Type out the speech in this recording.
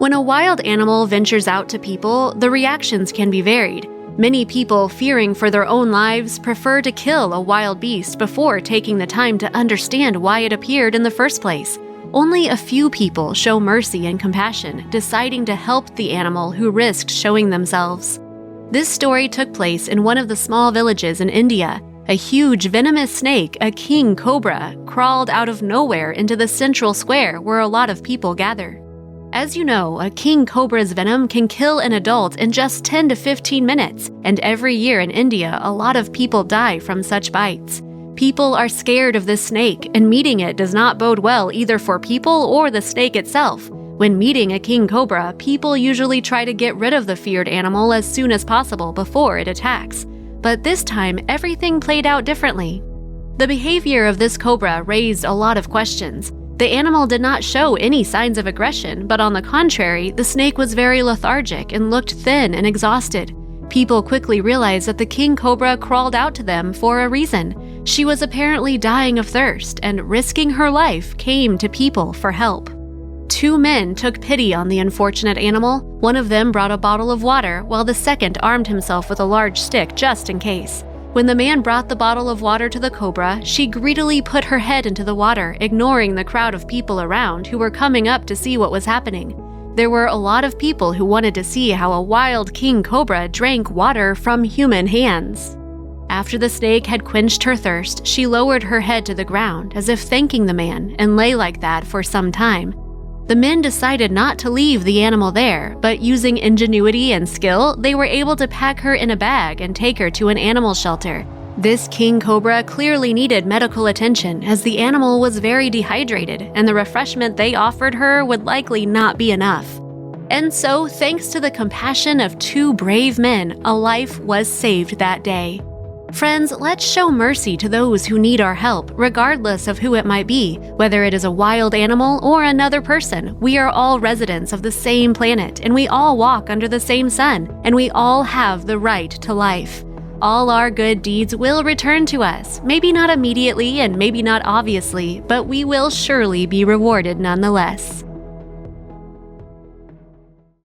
When a wild animal ventures out to people, the reactions can be varied. Many people, fearing for their own lives, prefer to kill a wild beast before taking the time to understand why it appeared in the first place. Only a few people show mercy and compassion, deciding to help the animal who risked showing themselves. This story took place in one of the small villages in India. A huge venomous snake, a king cobra, crawled out of nowhere into the central square where a lot of people gather. As you know, a king cobra's venom can kill an adult in just 10 to 15 minutes, and every year in India, a lot of people die from such bites. People are scared of this snake, and meeting it does not bode well either for people or the snake itself. When meeting a king cobra, people usually try to get rid of the feared animal as soon as possible before it attacks. But this time, everything played out differently. The behavior of this cobra raised a lot of questions. The animal did not show any signs of aggression, but on the contrary, the snake was very lethargic and looked thin and exhausted. People quickly realized that the king cobra crawled out to them for a reason. She was apparently dying of thirst, and risking her life came to people for help. Two men took pity on the unfortunate animal. One of them brought a bottle of water, while the second armed himself with a large stick just in case. When the man brought the bottle of water to the cobra, she greedily put her head into the water, ignoring the crowd of people around who were coming up to see what was happening. There were a lot of people who wanted to see how a wild king cobra drank water from human hands. After the snake had quenched her thirst, she lowered her head to the ground as if thanking the man and lay like that for some time. The men decided not to leave the animal there, but using ingenuity and skill, they were able to pack her in a bag and take her to an animal shelter. This king cobra clearly needed medical attention as the animal was very dehydrated, and the refreshment they offered her would likely not be enough. And so, thanks to the compassion of two brave men, a life was saved that day. Friends, let's show mercy to those who need our help, regardless of who it might be. Whether it is a wild animal or another person, we are all residents of the same planet, and we all walk under the same sun, and we all have the right to life. All our good deeds will return to us, maybe not immediately and maybe not obviously, but we will surely be rewarded nonetheless.